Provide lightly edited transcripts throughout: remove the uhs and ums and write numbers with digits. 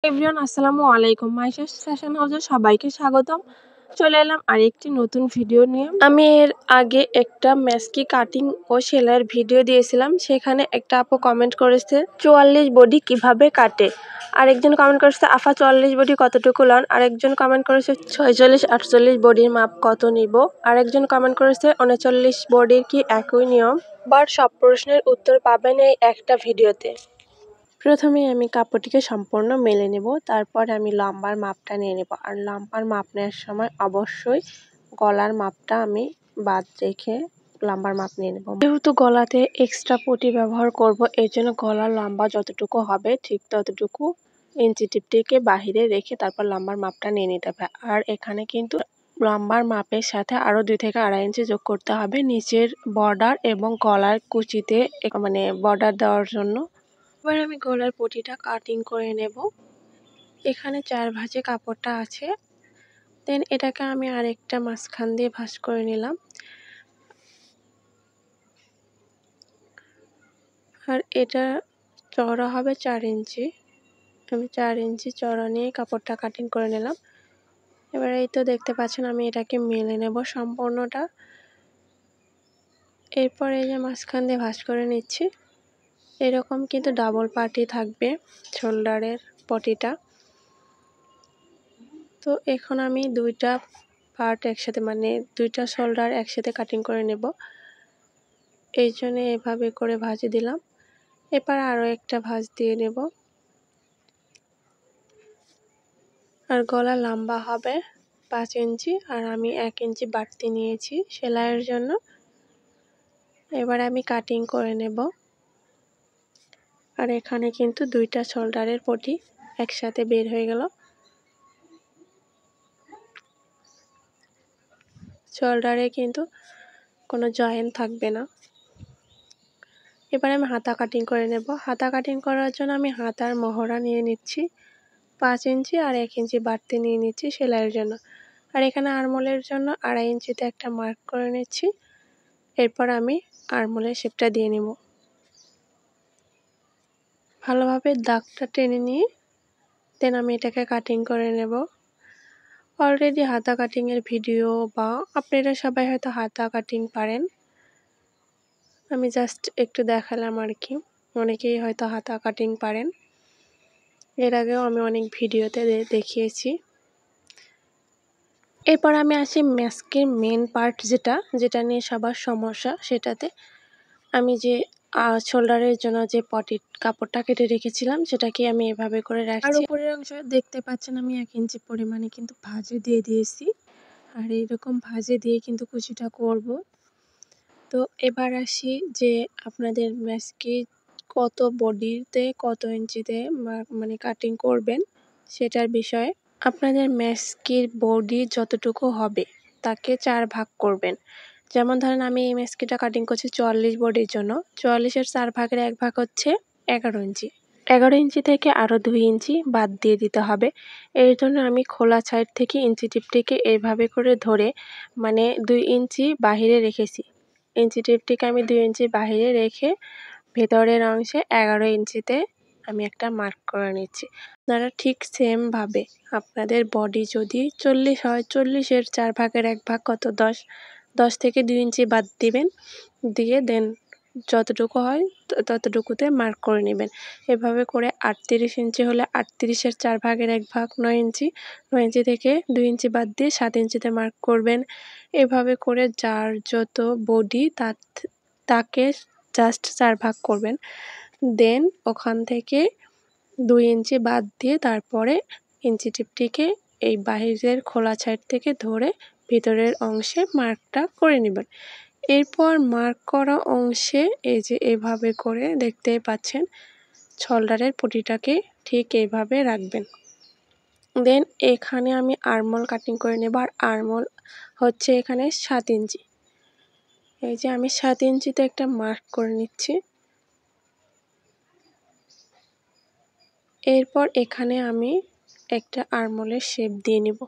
Everyone আসসালামু আলাইকুম। Maisha's fashion হাউসে সবাইকে স্বাগতম। চলে এলাম আরেকটি নতুন ভিডিও নিয়ে। আমি এর আগে একটা ম্যাস্কি কাটিং ও সেলাইয়ের ভিডিও দিয়েছিলাম। সেখানে একটা আপু কমেন্ট করেছে 44 বডি কিভাবে কাটে। আরেকজন কমেন্ট করেছে আফা 44 বডি কতটুকু লন। আরেকজন কমেন্ট করেছে 46-48 বডির মাপ কত নিব। আরেকজন কমেন্ট করেছে 39 বডির কি একই নিয়ম। বাট সব প্রশ্নের উত্তর পাবেন এই একটা ভিডিওতে। প্রথমে আমি কাপড়টিকে সম্পূর্ণ মেলে নেব, তারপর আমি লম্বার মাপটা নিয়ে নেব। আর লম্বার মাপ নেওয়ার সময় অবশ্যই গলার মাপটা আমি বাদ রেখে লম্বার মাপ নিয়ে নেব। যেহেতু গলাতে এক্সট্রা পটি ব্যবহার করব, এই জন্য গলার লম্বা যতটুকু হবে ঠিক ততটুকু ইঞ্চি টিপটিকে বাহিরে রেখে তারপর লম্বার মাপটা নিয়ে নিতে হবে। আর এখানে কিন্তু লম্বার মাপের সাথে আরও 2 থেকে 2.5 ইঞ্চি যোগ করতে হবে নিচের বর্ডার এবং গলার কুচিতে, মানে বর্ডার দেওয়ার জন্য। এবার আমি গলার পটিটা কাটিং করে নেব। এখানে 4 ভাঁজে কাপড়টা আছে, দেন এটাকে আমি আরেকটা মাঝখান দিয়ে ভাঁজ করে নিলাম। আর এটা চওড়া হবে 4 ইঞ্চি। আমি 4 ইঞ্চি চওড়া নিয়ে কাপড়টা কাটিং করে নিলাম। এবার এই তো দেখতে পাচ্ছেন আমি এটাকে মেলে নেব সম্পূর্ণটা। এরপর এই যে মাঝখান দিয়ে ভাঁজ করে নিচ্ছি। এরকম কিন্তু ডাবল পার্টি থাকবে শোল্ডারের পটিটা। তো এখন আমি 2টা পার্ট একসাথে, মানে 2টা শোল্ডার একসাথে কাটিং করে নেব। এই জন্য এভাবে করে ভাঁজ দিলাম। এবার আরও একটা ভাঁজ দিয়ে নেব। আর গলা লম্বা হবে 5 ইঞ্চি, আর আমি 1 ইঞ্চি বাড়তি নিয়েছি সেলাইয়ের জন্য। এবার আমি কাটিং করে নেব। আর এখানে কিন্তু 2টা শোল্ডারের পটি একসাথে বের হয়ে গেল। শোল্ডারে কিন্তু কোনো জয়েন্ট থাকবে না। এবার আমি হাতা কাটিং করে নেব। হাতা কাটিং করার জন্য আমি হাতার মহড়া নিয়ে নিচ্ছি 5 ইঞ্চি, আর 1 ইঞ্চি বাড়তি নিয়ে নিচ্ছি সেলাইয়ের জন্য। আর এখানে আরমোলের জন্য 2.5 ইঞ্চিতে একটা মার্ক করে নিচ্ছি। এরপর আমি আরমোলের শেপটা দিয়ে নেব। ভালোভাবে দাগটা টেনে নিয়ে দেন আমি এটাকে কাটিং করে নেব। অলরেডি হাতা কাটিংয়ের ভিডিও বা আপনারা সবাই হয়তো হাতা কাটিং পারেন, আমি জাস্ট একটু দেখালাম আর কি। অনেকেই হয়তো হাতা কাটিং পারেন, এর আগেও আমি অনেক ভিডিওতে দেখিয়েছি। এরপর আমি আসি ম্যাস্কের মেন পার্ট যেটা নিয়ে সবার সমস্যা। সেটাতে আমি যে শোল্ডারের জন্য যে পটির কাপড়টা কেটে রেখেছিলাম সেটাকে আমি এভাবে করে রাখছি। আর উপরের অংশ দেখতে পাচ্ছেন আমি 1 ইঞ্চি পরিমাণে কিন্তু ভাঁজে দিয়ে দিয়েছি। আর এইরকম ভাঁজে দিয়ে কিন্তু কুচিটা করব। তো এবার আসি যে আপনাদের ম্যাস্কি কত বডিতে কত ইঞ্চিতে মানে কাটিং করবেন সেটার বিষয়ে। আপনাদের ম্যাস্কির বডি যতটুকু হবে তাকে 4 ভাগ করবেন। যেমন ধরেন আমি এই ম্যাস্কিটা কাটিং করছি 44 বডির জন্য। 44-এর 4 ভাগের 1 ভাগ হচ্ছে 11 ইঞ্চি। 11 ইঞ্চি থেকে আরও 2 ইঞ্চি বাদ দিয়ে দিতে হবে। এর জন্য আমি খোলা সাইড থেকে ইঞ্চি টিপটিকে এইভাবে করে ধরে, মানে 2 ইঞ্চি বাহিরে রেখেছি। ইঞ্চি টিপটিকে আমি 2 ইঞ্চি বাহিরে রেখে ভেতরের অংশে 11 ইঞ্চিতে আমি একটা মার্ক করে নিচ্ছি। আপনারা ঠিক সেমভাবে আপনাদের বডি যদি 40 হয়, 40-এর 4 ভাগের 1 ভাগ কত 10, 10 থেকে 2 ইঞ্চি বাদ দিবেন, দিয়ে দেন যতটুকু হয় ততটুকুতে মার্ক করে নেবেন। এভাবে করে 38 ইঞ্চি হলে 38-এর 4 ভাগের 1 ভাগ 9 ইঞ্চি, 9 ইঞ্চি থেকে 2 ইঞ্চি বাদ দিয়ে 7 ইঞ্চিতে মার্ক করবেন। এভাবে করে যার যত বডি তাকে জাস্ট 4 ভাগ করবেন। দেন ওখান থেকে 2 ইঞ্চি বাদ দিয়ে তারপরে ইঞ্চি টিপটিকে এই বাহিরের খোলা সাইড থেকে ধরে ভিতরের অংশে মার্কটা করে নেবেন। এরপর মার্ক করা অংশে এই যে এভাবে করে দেখতে পাচ্ছেন শোল্ডারের পটিটাকে ঠিক এইভাবে রাখবেন। দেন এখানে আমি আর্মহোল কাটিং করে নেব। আর আর্মহোল হচ্ছে এখানে 7 ইঞ্চি। এই যে আমি 7 ইঞ্চিতে একটা মার্ক করে নিচ্ছি। এরপর এখানে আমি একটা আর্মহোলের শেপ দিয়ে নেব।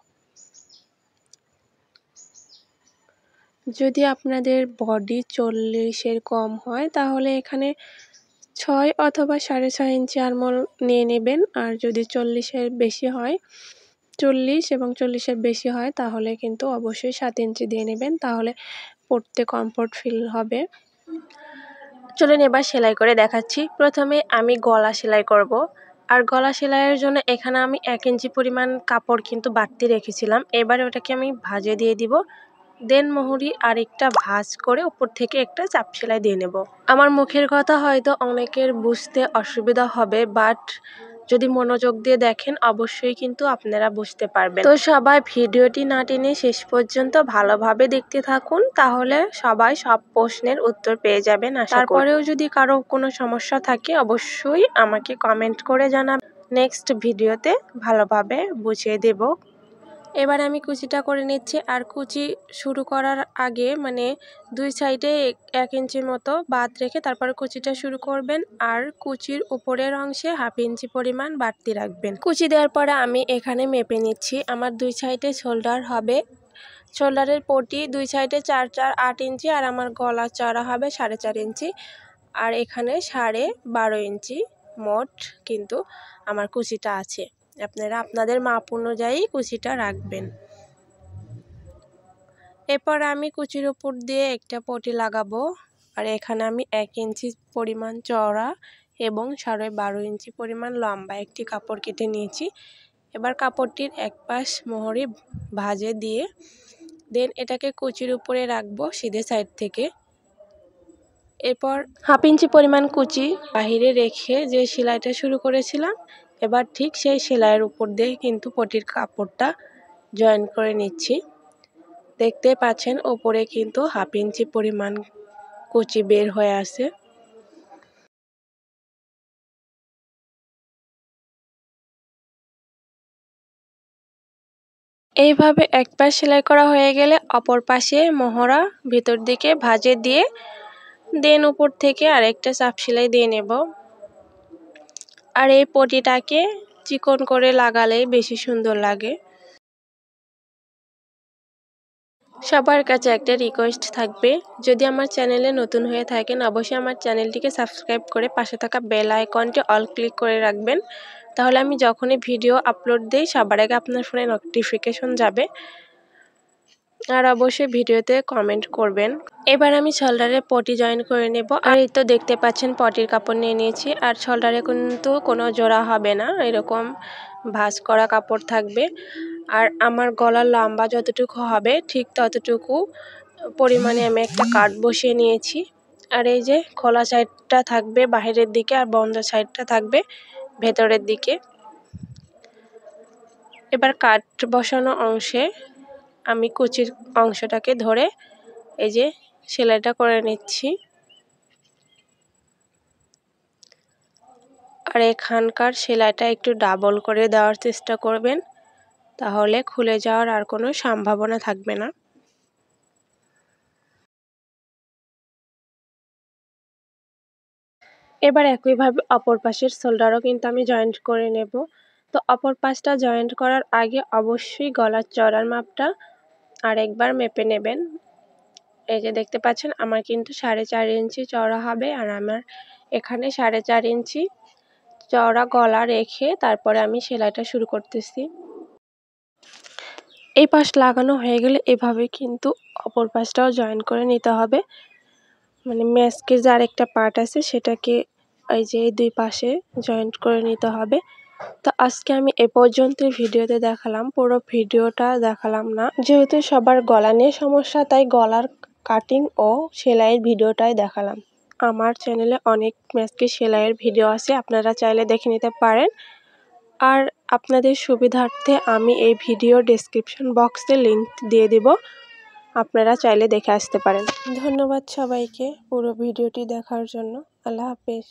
যদি আপনাদের বডি 40-এর কম হয় তাহলে এখানে 6 অথবা 6.5 ইঞ্চি আরমোল নিয়ে নেবেন। আর যদি 40-এর বেশি হয়, 40 এবং 40-এর বেশি হয় তাহলে কিন্তু অবশ্যই 7 ইঞ্চি দিয়ে নেবেন, তাহলে পরতে কমফোর্ট ফিল হবে। চলুন এবার সেলাই করে দেখাচ্ছি। প্রথমে আমি গলা সেলাই করব। আর গলা সেলাইয়ের জন্য এখানে আমি 1 ইঞ্চি পরিমাণ কাপড় কিন্তু বাড়তি রেখেছিলাম। এবারে ওটাকে আমি ভাঁজে দিয়ে দিব। দেন মোহরি আরেকটা ভাঁজ করে উপর থেকে একটা চাপ সেলাই দিয়ে নেব। আমার মুখের কথা হয়তো অনেকের বুঝতে অসুবিধা হবে, বাট যদি মনোযোগ দিয়ে দেখেন অবশ্যই কিন্তু আপনারা বুঝতে পারবেন। তো সবাই ভিডিওটি না টেনে শেষ পর্যন্ত ভালোভাবে দেখতে থাকুন, তাহলে সবাই সব প্রশ্নের উত্তর পেয়ে যাবেন আশা করি। তারপরেও যদি কারো কোনো সমস্যা থাকে অবশ্যই আমাকে কমেন্ট করে জানাবেন। নেক্সট ভিডিওতে ভালোভাবে বুঝিয়ে দেব। এবার আমি কুচিটা করে নিচ্ছি। আর কুচি শুরু করার আগে মানে 2 সাইডে 1 ইঞ্চির মতো বাদ রেখে তারপরে কুচিটা শুরু করবেন। আর কুচির উপরের অংশে 1/2 ইঞ্চি পরিমাণ বাড়তি রাখবেন। কুচি দেওয়ার পরে আমি এখানে মেপে নিচ্ছি। আমার 2 সাইডে শোল্ডার হবে, শোল্ডারের পটি 2 সাইডে 4 8 ইঞ্চি, আর আমার গলা চড়া হবে 4.5 ইঞ্চি। আর এখানে 12.5 ইঞ্চি মোট কিন্তু আমার কুচিটা আছে। আপনারা আপনাদের মাপ অনুযায়ী কুচিটা রাখবেন। এরপর আমি কুচির উপর দিয়ে একটা পটি লাগাবো। আর এখানে আমি 1 ইঞ্চি পরিমাণ চওড়া এবং 12.5 ইঞ্চি পরিমাণ লম্বা একটি কাপড় কেটে নিয়েছি। এবার কাপড়টির এক পাশ মোহরি ভাঁজে দিয়ে দেন এটাকে কুচির উপরে রাখবো সিধে সাইড থেকে। এরপর 1/2 ইঞ্চি পরিমাণ কুচি বাহিরে রেখে যে সেলাইটা শুরু করেছিলাম, এবার ঠিক সেই সেলাইয়ের উপর দিয়ে কিন্তু পটির কাপড়টা জয়েন করে নিচ্ছি। দেখতে পাচ্ছেন উপরে কিন্তু 1/2 ইঞ্চি পরিমাণ কুচি বের হয়ে আসে। এইভাবে এক পাশ সেলাই করা হয়ে গেলে অপর পাশে মোহরা ভিতর দিকে ভাঁজে দিয়ে দেন উপর থেকে আরেকটা চাপ সেলাই দিয়ে নেব। আর এই পটিটাকে চিকন করে লাগালে বেশি সুন্দর লাগে। সবার কাছে একটা রিকোয়েস্ট থাকবে, যদি আমার চ্যানেলে নতুন হয়ে থাকেন অবশ্যই আমার চ্যানেলটিকে সাবস্ক্রাইব করে পাশে থাকা বেল আইকনটি অল ক্লিক করে রাখবেন, তাহলে আমি যখনই ভিডিও আপলোড দিই সবার আগে আপনার ফোনে নোটিফিকেশন যাবে। আর অবশ্যই ভিডিওতে কমেন্ট করবেন। এবার আমি শোল্ডারে পটি জয়েন করে নেব। আর এই তো দেখতে পাচ্ছেন পটির কাপড় নিয়ে নিয়েছি। আর শোল্ডারে কিন্তু কোনো জোড়া হবে না, এরকম ভাঁজ করা কাপড় থাকবে। আর আমার গলার লম্বা যতটুকু হবে ঠিক ততটুকু পরিমাণে আমি একটা কাট বসিয়ে নিয়েছি। আর এই যে খোলা সাইডটা থাকবে বাহিরের দিকে আর বন্ধ সাইডটা থাকবে ভেতরের দিকে। এবার কাট বসানো অংশে আমি কুচির অংশটাকে ধরে এই যে সেলাইটা করে নিচ্ছি। আর এখানকার সেলাইটা একটু ডাবল করে দেওয়ার চেষ্টা করবেন, তাহলে খুলে যাওয়ার আর কোনো সম্ভাবনা থাকবে না। এবার একইভাবে অপর পাশের শোল্ডারও কিন্তু আমি জয়েন্ট করে নেব। তো অপর পাশটা জয়েন্ট করার আগে অবশ্যই গলার চওড়ার মাপটা আরেকবার মেপে নেবেন। এই যে দেখতে পাচ্ছেন আমার কিন্তু 4.5 ইঞ্চি চওড়া হবে। আর আমার এখানে 4.5 ইঞ্চি চওড়া গলা রেখে তারপরে আমি সেলাইটা শুরু করতেছি। এই পাশ লাগানো হয়ে গেলে এভাবে কিন্তু অপর পাশটাও জয়েন করে নিতে হবে। মানে ম্যাস্কের যে আরেকটা পার্ট আছে সেটাকে এই যে দুই পাশে জয়েন্ট করে নিতে হবে। তো আজকে আমি এ পর্যন্ত ভিডিওতে দেখালাম, পুরো ভিডিওটা দেখালাম না, যেহেতু সবার গলা নিয়ে সমস্যা তাই গলার কাটিং ও সেলাইয়ের ভিডিওটাই দেখালাম। আমার চ্যানেলে অনেক ম্যাস্কের সেলাইয়ের ভিডিও আছে, আপনারা চাইলে দেখে নিতে পারেন। আর আপনাদের সুবিধার্থে আমি এই ভিডিও ডেসক্রিপশন বক্সে লিংক দিয়ে দিব, আপনারা চাইলে দেখে আসতে পারেন। ধন্যবাদ সবাইকে পুরো ভিডিওটি দেখার জন্য। আল্লাহ হাফেজ।